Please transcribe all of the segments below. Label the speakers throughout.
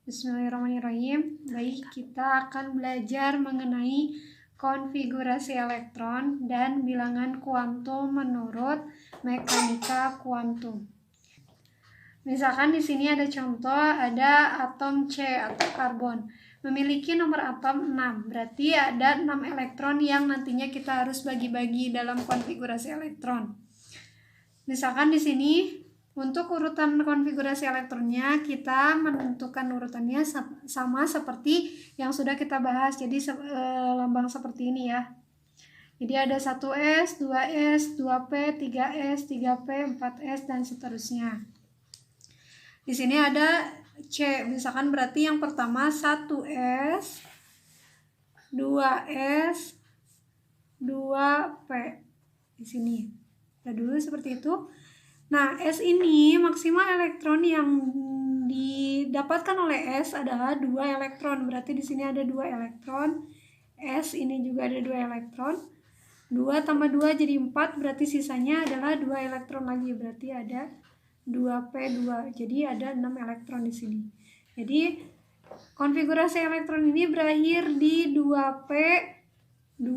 Speaker 1: Bismillahirrahmanirrahim. Baik, kita akan belajar mengenai konfigurasi elektron dan bilangan kuantum menurut mekanika kuantum. Misalkan di sini ada contoh, ada atom C atau karbon memiliki nomor atom 6. Berarti ada 6 elektron yang nantinya kita harus bagi-bagi dalam konfigurasi elektron. Misalkan di sini untuk urutan konfigurasi elektronnya kita menentukan urutannya sama seperti yang sudah kita bahas. Jadi lambang seperti ini ya. Jadi ada 1S, 2S, 2P, 3S, 3P, 4S dan seterusnya. Di sini ada C, misalkan berarti yang pertama 1S, 2S, 2P. Di sini. Udah dulu seperti itu. Nah, S ini maksimal elektron yang didapatkan oleh S adalah 2 elektron. Berarti di sini ada 2 elektron. S ini juga ada 2 elektron. 2 tambah 2 jadi 4, berarti sisanya adalah 2 elektron lagi. Berarti ada 2P2. Jadi ada 6 elektron di sini. Jadi konfigurasi elektron ini berakhir di 2P2.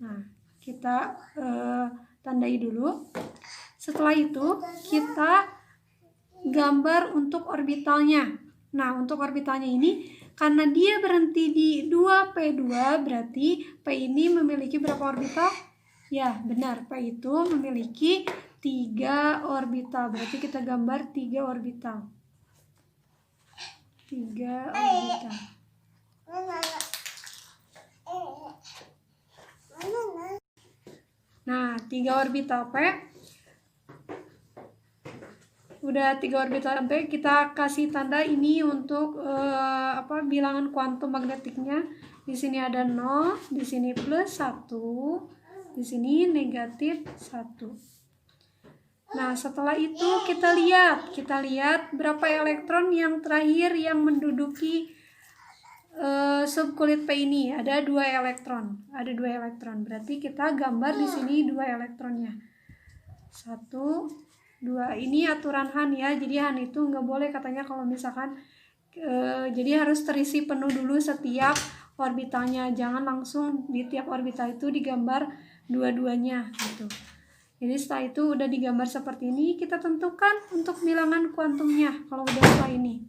Speaker 1: Nah, kita tandai dulu. Setelah itu kita gambar untuk orbitalnya. Nah, untuk orbitalnya ini karena dia berhenti di 2P2 berarti P ini memiliki berapa orbital? Ya, benar. P itu memiliki 3 orbital. Berarti kita gambar 3 orbital. 3 orbital. Nah, 3 orbital P. Udah 3 orbital P, kita kasih tanda ini untuk bilangan kuantum magnetiknya. Di sini ada 0, di sini plus 1, di sini negatif 1. Nah, setelah itu kita lihat berapa elektron yang terakhir yang menduduki subkulit P ini. Ada 2 elektron. Ada 2 elektron. Berarti kita gambar di sini 2 elektronnya. 1, 2. Ini aturan Han ya. Jadi Han itu nggak boleh katanya kalau misalkan jadi harus terisi penuh dulu setiap orbitalnya. Jangan langsung di tiap orbital itu digambar dua-duanya gitu. Jadi setelah itu udah digambar seperti ini, kita tentukan untuk bilangan kuantumnya. Kalau udah setelah ini,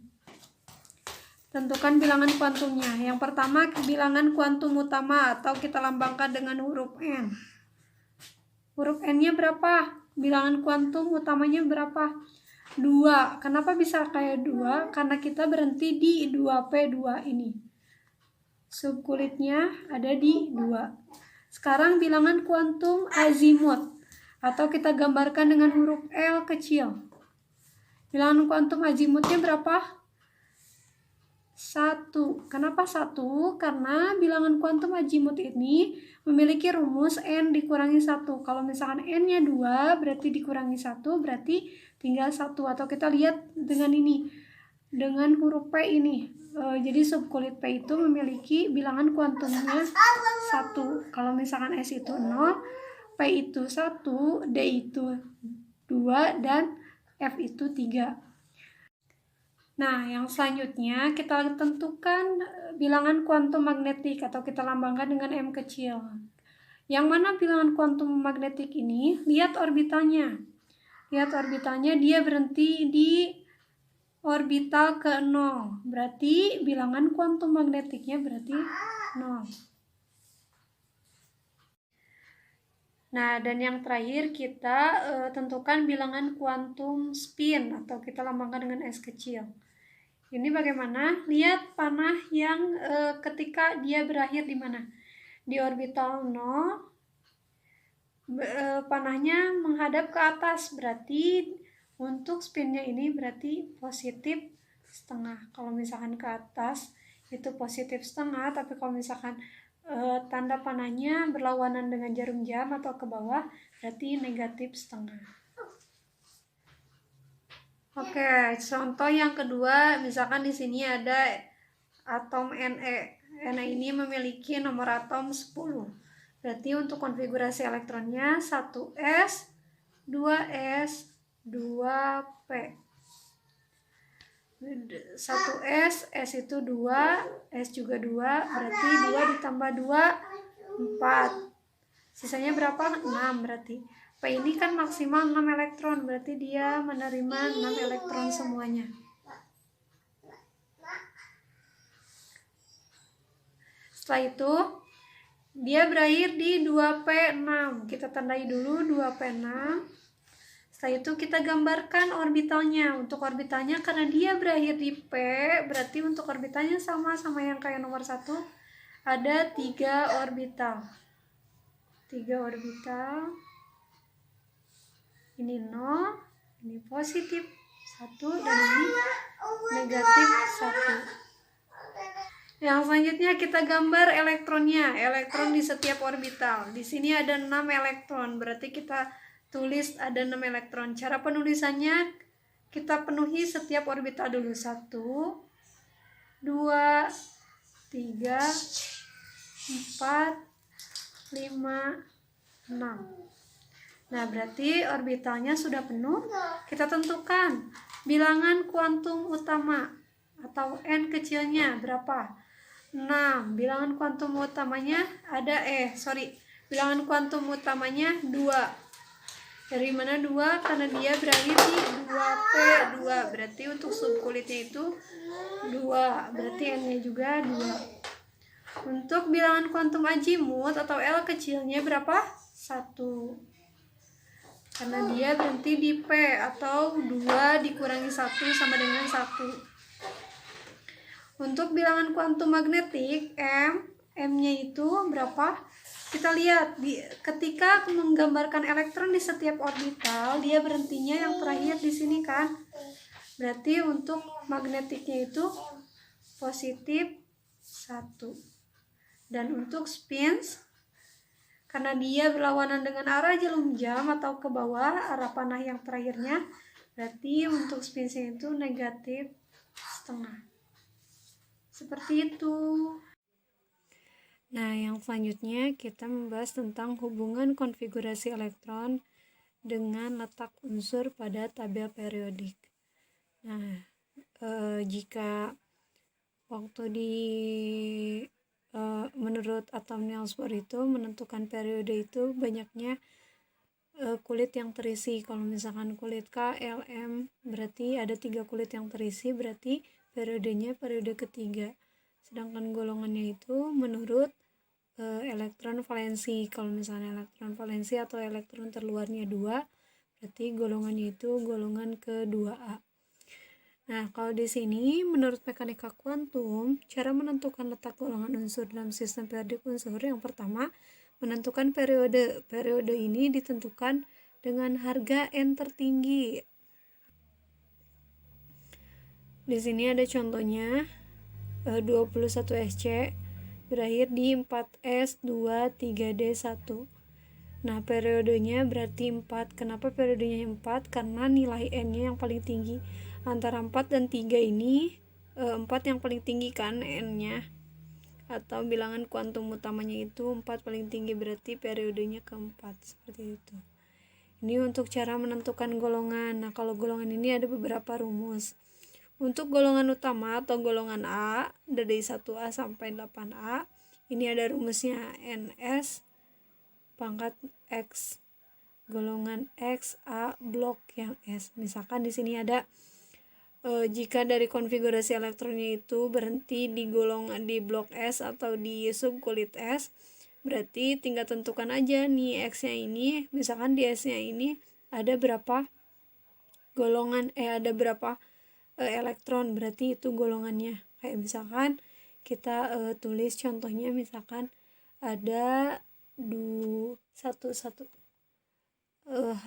Speaker 1: tentukan bilangan kuantumnya. Yang pertama bilangan kuantum utama atau kita lambangkan dengan huruf N. Huruf N-nya berapa? Bilangan kuantum utamanya berapa? 2. Kenapa bisa kayak 2? Karena kita berhenti di 2P2 ini. Subkulitnya ada di 2. Sekarang bilangan kuantum azimut atau kita gambarkan dengan huruf L kecil. Bilangan kuantum azimutnya berapa? 1. Kenapa 1? Karena bilangan kuantum azimut ini memiliki rumus N dikurangi 1. Kalau misalkan N-nya 2, berarti dikurangi 1, berarti tinggal 1. Atau kita lihat dengan ini, dengan huruf P ini. Jadi subkulit P itu memiliki bilangan kuantumnya 1. Kalau misalkan S itu 0, P itu 1, D itu 2, dan F itu 3. Nah, yang selanjutnya kita tentukan bilangan kuantum magnetik atau kita lambangkan dengan M kecil. Yang mana bilangan kuantum magnetik ini? Lihat orbitalnya. Lihat orbitalnya, dia berhenti di orbital ke-0. Berarti bilangan kuantum magnetiknya berarti 0. Nah, dan yang terakhir kita tentukan bilangan kuantum spin atau kita lambangkan dengan S kecil. Ini bagaimana? Lihat panah yang ketika dia berakhir di mana? Di orbital 0, panahnya menghadap ke atas, berarti untuk spinnya ini berarti positif setengah. Kalau misalkan ke atas itu positif setengah, tapi kalau misalkan tanda panahnya berlawanan dengan jarum jam atau ke bawah, berarti negatif setengah. Oke, contoh yang kedua, misalkan di sini ada atom Ne. Ne ini memiliki nomor atom 10. Berarti untuk konfigurasi elektronnya 1S, 2S, 2P. S itu 2, S juga 2, berarti 2 ditambah 2, 4. Sisanya berapa? 6 berarti. P ini kan maksimal 6 elektron, berarti dia menerima 6 elektron semuanya. Setelah itu, dia berakhir di 2P6. Kita tandai dulu 2P6. Setelah itu kita gambarkan orbitalnya. Untuk orbitalnya karena dia berakhir di P, berarti untuk orbitalnya sama yang kayak nomor 1. Ada 3 orbital. 3 orbital. Ini 0, ini positif 1, dan ini negatif 1. Yang selanjutnya kita gambar elektronnya. Elektron di setiap orbital. Di sini ada 6 elektron, berarti kita tulis ada 6 elektron. Cara penulisannya kita penuhi setiap orbital dulu. 1, 2, 3, 4, 5, 6. Nah, berarti orbitalnya sudah penuh. Kita tentukan bilangan kuantum utama atau N kecilnya berapa? 6. Bilangan kuantum utamanya ada bilangan kuantum utamanya 2. Dari mana 2? Karena dia berakhir di 2P2. Berarti untuk subkulitnya itu 2. Berarti N-nya juga 2. Untuk bilangan kuantum azimut atau L kecilnya berapa? 1. Karena dia berhenti di P atau 2 dikurangi 1 sama dengan 1. Untuk bilangan kuantum magnetik M-nya itu berapa? Kita lihat ketika menggambarkan elektron di setiap orbital, dia berhentinya yang terakhir di sini kan. Berarti untuk magnetiknya itu positif 1. Dan untuk spins, karena dia berlawanan dengan arah jarum jam atau ke bawah arah panah yang terakhirnya, berarti untuk spinsnya itu negatif setengah. Seperti itu. Nah, yang selanjutnya kita membahas tentang hubungan konfigurasi elektron dengan letak unsur pada tabel periodik. Nah, jika waktu menurut atom Niels Bohr itu menentukan periode itu banyaknya kulit yang terisi. Kalau misalkan kulit K, L, M, berarti ada 3 kulit yang terisi, berarti periodenya periode ketiga. Sedangkan golongannya itu menurut elektron valensi. Kalau misalnya elektron valensi atau elektron terluarnya 2, berarti golongannya itu golongan ke-2A. Nah, kalau di sini menurut mekanika kuantum, cara menentukan letak golongan unsur dalam sistem periodik unsur yang pertama, menentukan periode. Periode ini ditentukan dengan harga N tertinggi. Di sini ada contohnya 21 SC berakhir di 4S2 3D1. Nah, periodenya berarti 4. Kenapa periodenya 4? Karena nilai N-nya yang paling tinggi. Antara 4 dan 3 ini 4 yang paling tinggi kan N-nya. Atau bilangan kuantum utamanya itu 4 paling tinggi, berarti periodenya keempat. Seperti itu. Ini untuk cara menentukan golongan. Nah, kalau golongan ini ada beberapa rumus. Untuk golongan utama atau golongan A, dari 1A sampai 8A, ini ada rumusnya NS pangkat X. Golongan X, A, blok yang S. Misalkan di sini ada jika dari konfigurasi elektronnya itu berhenti di golongan di blok S atau di subkulit S, berarti tinggal tentukan aja nih X-nya ini. Misalkan di S-nya ini ada berapa golongan, ada berapa elektron, berarti itu golongannya. Kayak misalkan kita tulis contohnya, misalkan ada 1 H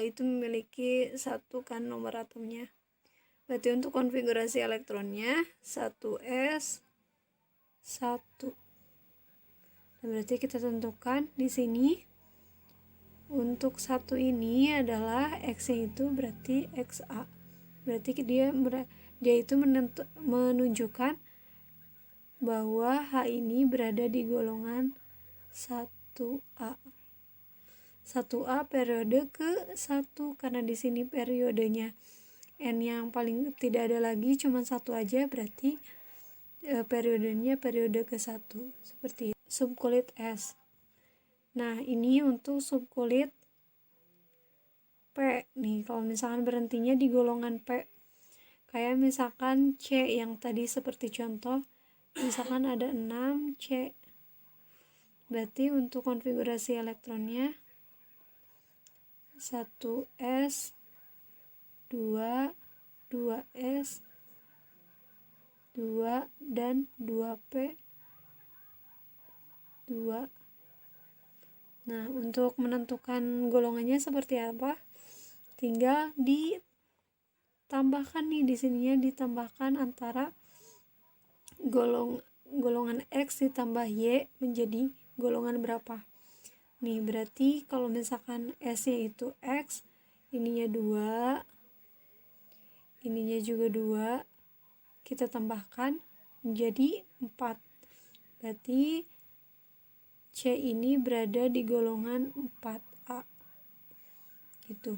Speaker 1: itu memiliki 1 kan nomor atomnya, berarti untuk konfigurasi elektronnya 1s 1. Nah, berarti kita tentukan di sini untuk 1 ini adalah X-nya itu berarti XA. Berarti dia itu menunjukkan bahwa H ini berada di golongan 1A. 1A periode ke-1 karena di sini periodenya N yang paling tidak ada lagi, cuma satu aja, berarti periodenya periode ke-1 seperti itu. Subkulit S. Nah, ini untuk subkulit P nih. Kalau misalkan berhentinya di golongan P, kayak misalkan C yang tadi seperti contoh, misalkan ada 6 C, berarti untuk konfigurasi elektronnya 1S 2 2S 2 dan 2P 2. Nah, untuk menentukan golongannya seperti apa, tinggal ditambahkan nih, di sininya ditambahkan antara golongan X ditambah Y menjadi golongan berapa. Nih, berarti kalau misalkan S-nya itu X, ininya 2, ininya juga 2, kita tambahkan menjadi 4. Berarti C ini berada di golongan 4A. Gitu.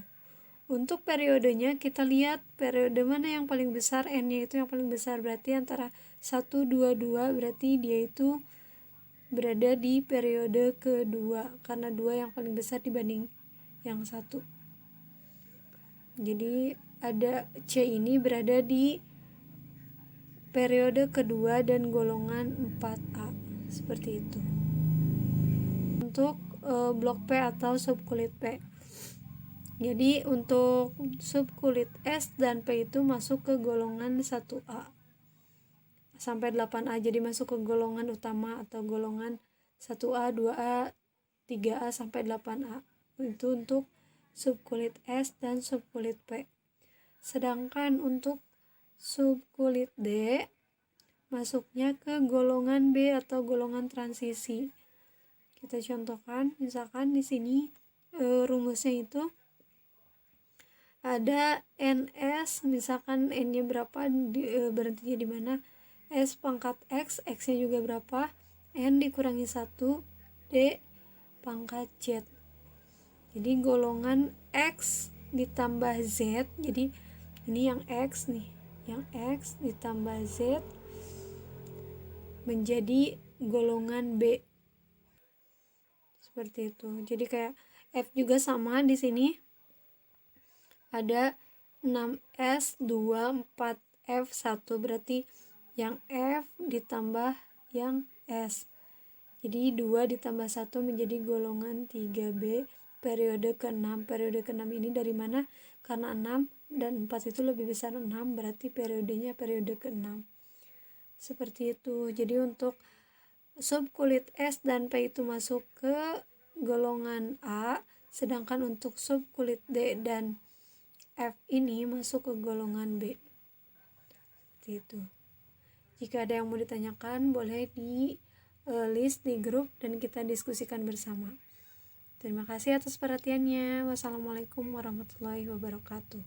Speaker 1: Untuk periodenya kita lihat periode mana yang paling besar, N-nya itu yang paling besar, berarti antara 1, 2, 2, berarti dia itu berada di periode kedua, karena 2 yang paling besar dibanding yang 1. Jadi ada C ini berada di periode kedua dan golongan 4A, seperti itu. Untuk blok P atau subkulit P. Jadi untuk subkulit S dan P itu masuk ke golongan 1A sampai 8A, jadi masuk ke golongan utama atau golongan 1A, 2A, 3A sampai 8A. Itu untuk subkulit S dan subkulit P. Sedangkan untuk subkulit D masuknya ke golongan B atau golongan transisi. Kita contohkan, misalkan di sini rumusnya itu ada NS, misalkan N-nya berapa, berhentinya di mana, S pangkat X, X-nya juga berapa, N dikurangi 1, D pangkat Z. Jadi golongan X ditambah Z, jadi ini yang X nih, yang X ditambah Z menjadi golongan B. Seperti itu. Jadi kayak F juga sama, di sini ada 6S 2 4F 1, berarti yang F ditambah yang S. Jadi 2 ditambah 1 menjadi golongan 3B periode ke-6. Periode ke-6 ini dari mana? Karena 6 dan 4 itu lebih besar 6, berarti periodenya periode ke-6. Seperti itu. Jadi untuk subkulit S dan P itu masuk ke golongan A, sedangkan untuk subkulit D dan F ini masuk ke golongan B. Seperti itu. Jika ada yang mau ditanyakan, boleh di list di grup dan kita diskusikan bersama. Terima kasih atas perhatiannya. Wassalamualaikum warahmatullahi wabarakatuh.